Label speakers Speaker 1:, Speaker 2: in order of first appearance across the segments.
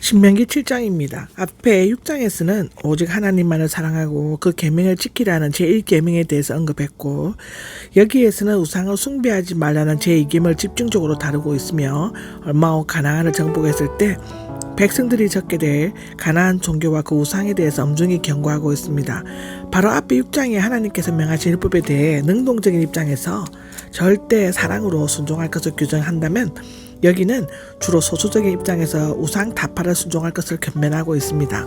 Speaker 1: 신명기 7장입니다. 앞에 6장에서는 오직 하나님만을 사랑하고 그 계명을 지키라는 제1계명에 대해서 언급했고, 여기에서는 우상을 숭배하지 말라는 제2계명을 집중적으로 다루고 있으며, 얼마 후 가나안을 정복했을 때 백성들이 적게 될 가나안 종교와 그 우상에 대해서 엄중히 경고하고 있습니다. 바로 앞에 6장에 하나님께서 명하신 율법에 대해 능동적인 입장에서 절대 사랑으로 순종할 것을 규정한다면, 여기는 주로 소수적인 입장에서 우상 타파를 순종할 것을 견면하고 있습니다.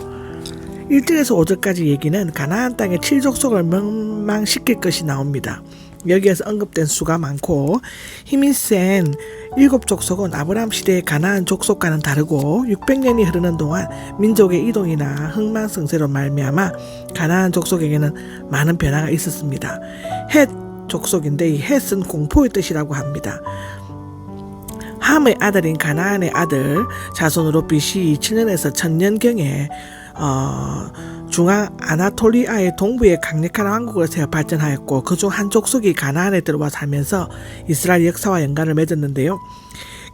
Speaker 1: 1절에서 5절까지 얘기는 가나안 땅의 7족속을 멸망시킬 것이 나옵니다. 여기에서 언급된 수가 많고 힘이 센 7족속은 아브라함 시대의 가나안 족속과는 다르고 600년이 흐르는 동안 민족의 이동이나 흥망성쇠로 말미암아 가나안 족속에게는 많은 변화가 있었습니다. 헷 족속인데 이 헷은 공포의 뜻이라고 합니다. 함의 아들인 가나안의 아들 자손으로 BC 7년에서 1000년경에 중앙 아나톨리아의 동부에 강력한 왕국을 세워 발전하였고, 그중 한 족속이 가나안에 들어와 살면서 이스라엘 역사와 연관을 맺었는데요.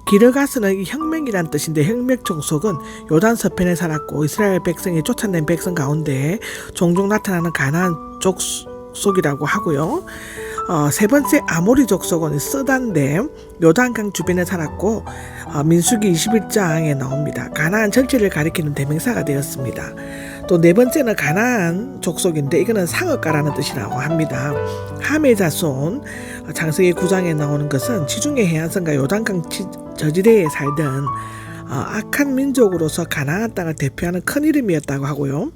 Speaker 1: 기르가스는 이 혁명이란 뜻인데, 혁명 족속은 요단 서편에 살았고 이스라엘 백성이 쫓아낸 백성 가운데 종종 나타나는 가나안 족속이라고 하고요. 세 번째 아모리 족속은 쓰단데 요단강 주변에 살았고 민수기 21장에 나옵니다. 가나안 전체를 가리키는 대명사가 되었습니다. 또 네 번째는 가나안 족속인데 이거는 상업가라는 뜻이라고 합니다. 함의 자손 창세기 9장에 나오는 것은 지중해 해안선과 요단강 저지대에 살던 악한 민족으로서 가나안 땅을 대표하는 큰 이름이었다고 하고요.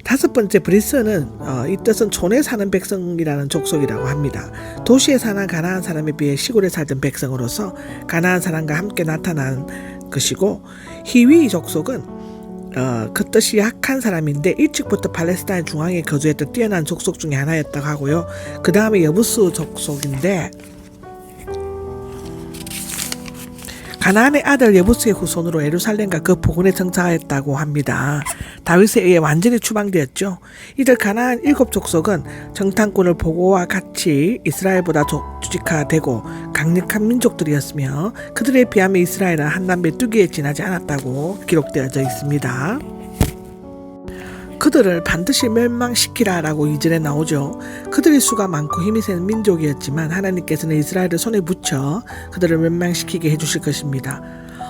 Speaker 1: 다섯 번째 브리스는 이 뜻은 촌에 사는 백성이라는 족속이라고 합니다. 도시에 사는 가나안 사람에 비해 시골에 살던 백성으로서 가나안 사람과 함께 나타난 것이고, 히위 족속은 그 뜻이 약한 사람인데 일찍부터 팔레스타인 중앙에 거주했던 뛰어난 족속 중에 하나였다고 하고요. 그 다음에 여부스 족속인데 가나안의 아들 여부스의 후손으로 예루살렘과 그 부근에 정착하였다고 합니다. 다윗에 의해 완전히 추방되었죠. 이들 가나안 7족속은 정탐꾼을 보고와 같이 이스라엘보다 조직화되고 강력한 민족들이었으며 그들에 비하면 이스라엘은 한남 메뚜기에 지나지 않았다고 기록되어져 있습니다. 그들을 반드시 멸망시키라 라고 2절에 나오죠. 그들의 수가 많고 힘이 센 민족이었지만 하나님께서는 이스라엘을 손에 붙여 그들을 멸망시키게 해주실 것입니다.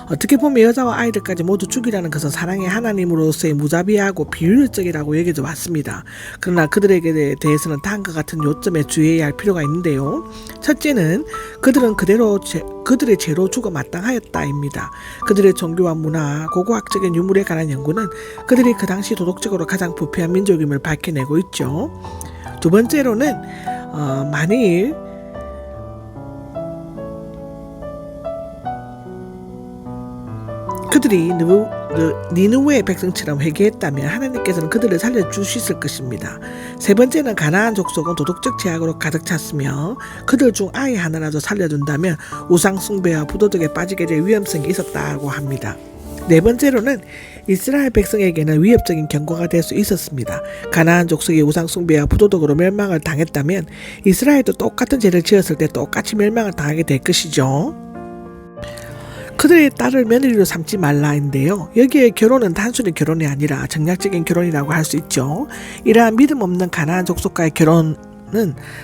Speaker 1: 어떻게 보면 여자와 아이들까지 모두 죽이라는 것은 사랑의 하나님으로서의 무자비하고 비효율적이라고 여겨져 왔습니다. 그러나 그들에게 대해서는 다음과 같은 요점에 주의해야 할 필요가 있는데요. 첫째는 그들은 그들의 죄로 죽어 마땅하였다입니다. 그들의 종교와 문화, 고고학적인 유물에 관한 연구는 그들이 그 당시 도덕적으로 가장 부패한 민족임을 밝혀내고 있죠. 두 번째로는 만일 그들이 니느웨의 백성처럼 회개했다면 하나님께서는 그들을 살려주셨을 것입니다. 세 번째는 가나안 족속은 도덕적 제약으로 가득 찼으며 그들 중 아이 하나라도 살려준다면 우상 숭배와 부도덕에 빠지게 될 위험성이 있었다고 합니다. 네 번째로는 이스라엘 백성에게는 위협적인 경고가 될 수 있었습니다. 가나안 족속이 우상 숭배와 부도덕으로 멸망을 당했다면 이스라엘도 똑같은 죄를 지었을 때 똑같이 멸망을 당하게 될 것이죠. 그들의 딸을 며느리로 삼지 말라인데요. 여기에 결혼은 단순히 결혼이 아니라 정략적인 결혼이라고 할 수 있죠. 이러한 믿음 없는 가나안 족속과의 결혼은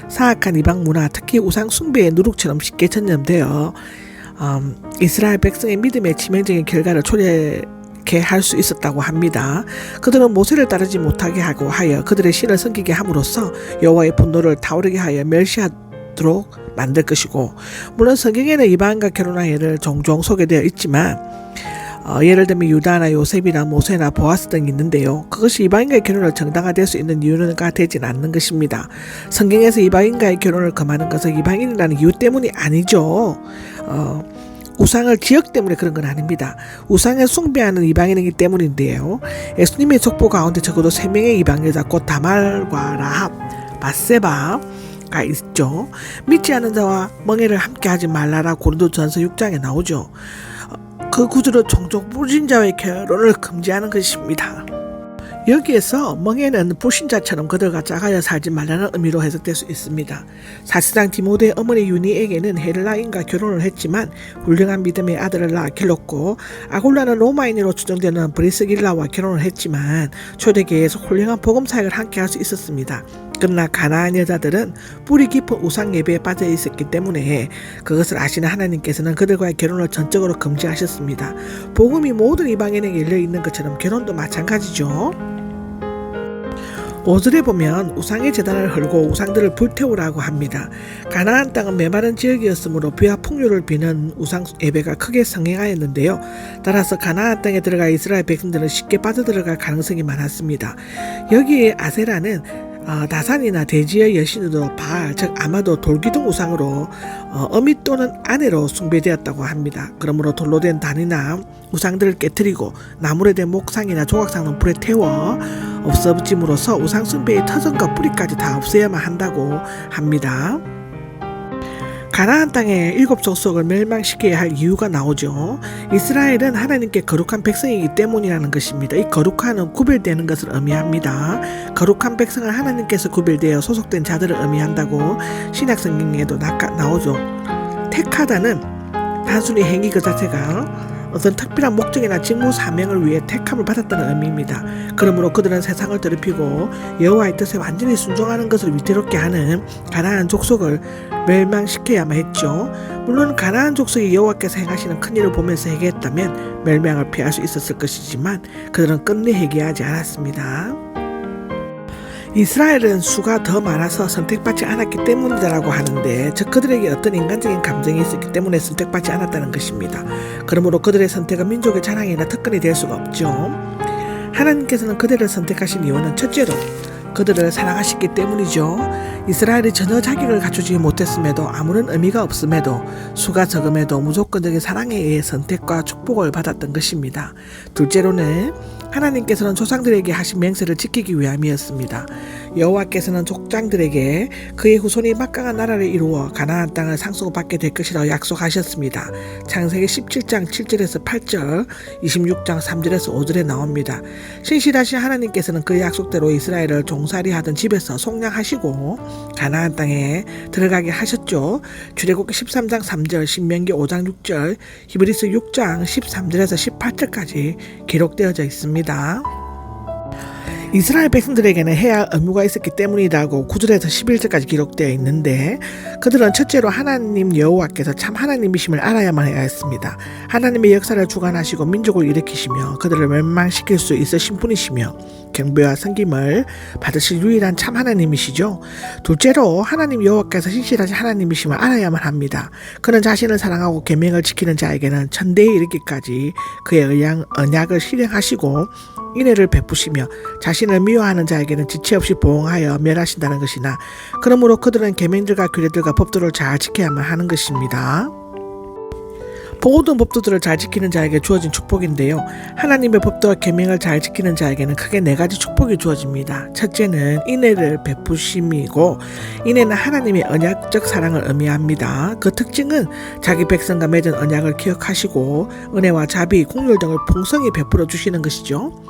Speaker 1: 사악한 이방 문화, 특히 우상 숭배의 누룩처럼 쉽게 전염되어 이스라엘 백성의 믿음에 치명적인 결과를 초래하게 할 수 있었다고 합니다. 그들은 모세를 따르지 못하게 하고 하여 그들의 신을 섬기게 함으로써 여호와의 분노를 타오르게 하여 멸시하도록 만들 것이고, 물론 성경에는 이방인과 결혼한 예를 종종 소개되어 있지만 예를 들면 유다나 요셉이나 모세나 보아스 등이 있는데요. 그것이 이방인과의 결혼을 정당화될 수 있는 이유는 되진 않는 것입니다. 성경에서 이방인과의 결혼을 금하는 것은 이방인이라는 이유 때문이 아니죠. 우상을 지역 때문에 그런 건 아닙니다. 우상을 숭배하는 이방인이기 때문인데요. 예수님의 족보 가운데 적어도 3명의 이방 여자 곧 다말과 라합, 바세바가 있죠. 믿지 않는 자와 멍에를 함께 하지 말라라 고린도전서 6장에 나오죠. 그 구절은 종종 불신자와의 결혼을 금지하는 것입니다. 여기에서 멍에는 불신자처럼 그들과 짝하여 살지 말라는 의미로 해석될 수 있습니다. 사실상 디모데의 어머니 유니에게는 헬라인과 결혼을 했지만 훌륭한 믿음의 아들을 낳아 길렀고, 아굴라는 로마인으로 추정되는 브리스길라와 결혼을 했지만 초대교회에서 훌륭한 복음 사역을 함께 할 수 있었습니다. 그러나 가나안 여자들은 뿌리 깊은 우상 예배에 빠져 있었기 때문에 그것을 아시는 하나님께서는 그들과의 결혼을 전적으로 금지하셨습니다. 복음이 모든 이방인에게 열려 있는 것처럼 결혼도 마찬가지죠. 5절에 보면 우상의 제단을 헐고 우상들을 불태우라고 합니다. 가나안 땅은 메마른 지역이었으므로 비와 풍류를 비는 우상 예배가 크게 성행하였는데요. 따라서 가나안 땅에 들어가 이스라엘 백성들은 쉽게 빠져들어갈 가능성이 많았습니다. 여기에 아세라는 다산이나 대지의 여신으로 바알, 즉 아마도 돌기둥 우상으로 어미 또는 아내로 숭배되었다고 합니다. 그러므로 돌로 된 단이나 우상들을 깨뜨리고 나무로 된 목상이나 조각상은 불에 태워 없어짐으로써 우상 숭배의 터전과 뿌리까지 다 없애야만 한다고 합니다. 가나안 땅의 7족속을 멸망시켜야 할 이유가 나오죠. 이스라엘은 하나님께 거룩한 백성이기 때문이라는 것입니다. 이 거룩한은 구별되는 것을 의미합니다. 거룩한 백성은 하나님께서 구별되어 소속된 자들을 의미한다고 신약성경에도 나오죠. 택하다는 단순히 행위 그 자체가 어떤 특별한 목적이나 직무 사명을 위해 택함을 받았다는 의미입니다. 그러므로 그들은 세상을 더럽히고 여호와의 뜻에 완전히 순종하는 것을 위태롭게 하는 가나안 족속을 멸망시켜야만 했죠. 물론 가나안 족속이 여호와께서 행하시는 큰 일을 보면서 회개했다면 멸망을 피할 수 있었을 것이지만 그들은 끝내 회개하지 않았습니다. 이스라엘은 수가 더 많아서 선택받지 않았기 때문이라고 하는데, 즉 그들에게 어떤 인간적인 감정이 있었기 때문에 선택받지 않았다는 것입니다. 그러므로 그들의 선택은 민족의 자랑이나 특권이 될 수가 없죠. 하나님께서는 그들을 선택하신 이유는 첫째로 그들을 사랑하셨기 때문이죠. 이스라엘이 전혀 자격을 갖추지 못했음에도, 아무런 의미가 없음에도, 수가 적음에도 무조건적인 사랑에 의해 선택과 축복을 받았던 것입니다. 둘째로는 하나님께서는 조상들에게 하신 맹세를 지키기 위함이었습니다. 여호와께서는 족장들에게 그의 후손이 막강한 나라를 이루어 가나안 땅을 상속받게 될 것이라고 약속하셨습니다. 창세기 17장 7절에서 8절, 26장 3절에서 5절에 나옵니다. 신실하신 하나님께서는 그 약속대로 이스라엘을 종살이 하던 집에서 속량하시고 가나안 땅에 들어가게 하셨죠. 출애굽기 13장 3절, 신명기 5장 6절, 히브리서 6장 13절에서 18절까지 기록되어져 있습니다. 이스라엘 백성들에게는 해야 할 의무가 있었기 때문이라고 9절에서 11절까지 기록되어 있는데, 그들은 첫째로 하나님 여호와께서 참 하나님이심을 알아야만 해야 했습니다. 하나님의 역사를 주관하시고 민족을 일으키시며 그들을 멸망시킬 수 있으신 분이시며 경배와 섬김을 받으실 유일한 참 하나님이시죠. 둘째로 하나님 여호와께서 신실하신 하나님이심을 알아야만 합니다. 그는 자신을 사랑하고 계명을 지키는 자에게는 천대에 이르기까지 그의 언약을 실행하시고 인애를 베푸시며 자신을 미워하는 자에게는 지체 없이 보응하여 멸하신다는 것이나, 그러므로 그들은 계명들과 규례들과 법도를 잘 지켜야만 하는 것입니다. 모든 법도들을 잘 지키는 자에게 주어진 축복인데요. 하나님의 법도와 계명을 잘 지키는 자에게는 크게 4가지 축복이 주어집니다. 첫째는 인애를 베푸심이고, 인애는 하나님의 언약적 사랑을 의미합니다. 그 특징은 자기 백성과 맺은 언약을 기억하시고 은혜와 자비, 긍휼 등을 풍성히 베풀어 주시는 것이죠.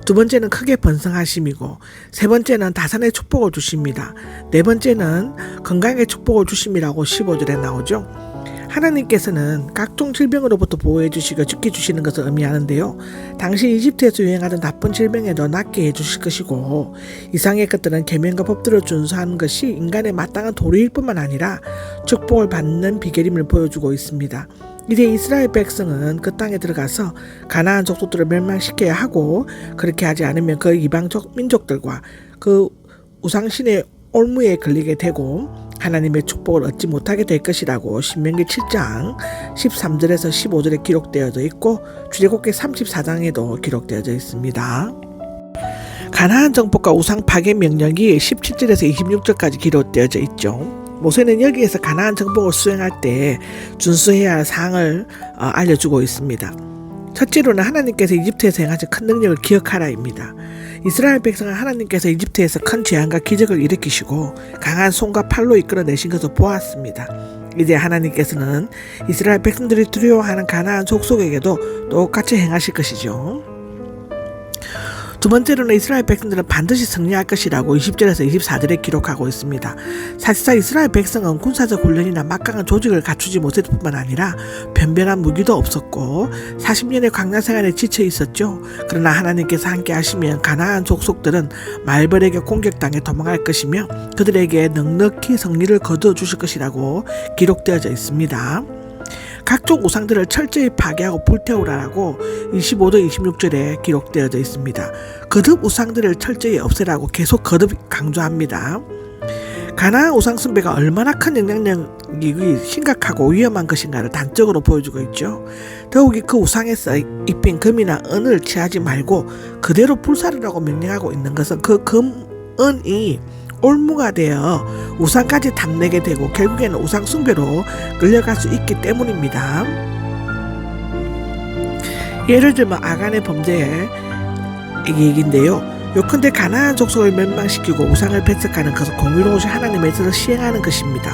Speaker 1: 두 번째는 크게 번성하심이고, 세 번째는 다산의 축복을 주십니다. 네 번째는 건강의 축복을 주심이라고 15절에 나오죠. 하나님께서는 각종 질병으로부터 보호해 주시고 지켜주시는 것을 의미하는데요. 당시 이집트에서 유행하던 나쁜 질병에도 낫게 해주실 것이고, 이상의 것들은 계명과 법들을 준수하는 것이 인간의 마땅한 도리일 뿐만 아니라 축복을 받는 비결임을 보여주고 있습니다. 이제 이스라엘 백성은 그 땅에 들어가서 가나안 족속들을 멸망시켜야 하고, 그렇게 하지 않으면 그 이방 민족들과 그 우상신의 올무에 걸리게 되고 하나님의 축복을 얻지 못하게 될 것이라고 신명기 7장 13절에서 15절에 기록되어져 있고, 출애굽기 34장에도 기록되어져 있습니다. 가나안 정복과 우상 파괴 명령이 17절에서 26절까지 기록되어져 있죠. 모세는 여기에서 가나안 정복을 수행할 때 준수해야 할 사항을 알려주고 있습니다. 첫째로는 하나님께서 이집트에서 행하신 큰 능력을 기억하라입니다. 이스라엘 백성은 하나님께서 이집트에서 큰 재앙과 기적을 일으키시고 강한 손과 팔로 이끌어내신 것을 보았습니다. 이제 하나님께서는 이스라엘 백성들이 두려워하는 가나안 족속에게도 똑같이 행하실 것이죠. 두 번째로는 이스라엘 백성들은 반드시 승리할 것이라고 20절에서 24절에 기록하고 있습니다. 사실상 이스라엘 백성은 군사적 훈련이나 막강한 조직을 갖추지 못했을 뿐만 아니라 변변한 무기도 없었고 40년의 광야 생활에 지쳐 있었죠. 그러나 하나님께서 함께 하시면 가나안 족속들은 말벌에게 공격당해 도망할 것이며 그들에게 넉넉히 승리를 거두어 주실 것이라고 기록되어져 있습니다. 각종 우상들을 철저히 파괴하고 불태우라고 25절 26절에 기록되어져 있습니다. 거듭 우상들을 철저히 없애라고 계속 거듭 강조합니다. 가나안 우상 숭배가 얼마나 큰 영향력이 심각하고 위험한 것인가를 단적으로 보여주고 있죠. 더욱이 그 우상에서 입힌 금이나 은을 취하지 말고 그대로 불사르라고 명령하고 있는 것은 그 금, 은이 올무가 되어 우상까지 탐내게 되고 결국에는 우상 숭배로 끌려갈 수 있기 때문입니다. 예를 들면 아간의 범죄의 얘기인데요. 요컨대 가나안 족속을 멸망시키고 우상을 배척하는 것은 공의로우신 하나님의 뜻을 시행하는 것입니다.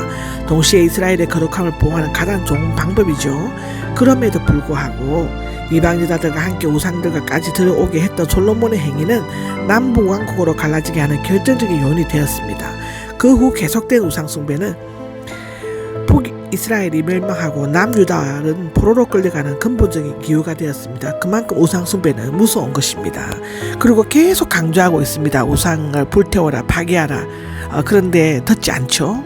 Speaker 1: 동시에 이스라엘의 거룩함을 보호하는 가장 좋은 방법이죠. 그럼에도 불구하고 이방 여자들과 함께 우상들과까지 들어오게 했던 솔로몬의 행위는 남북 왕국으로 갈라지게 하는 결정적인 요인이 되었습니다. 그 후 계속된 우상 숭배는 북이스라엘이 멸망하고 남유다는 포로로 끌려가는 근본적인 기후가 되었습니다. 그만큼 우상 숭배는 무서운 것입니다. 그리고 계속 강조하고 있습니다. 우상을 불태워라, 파괴하라. 그런데 듣지 않죠.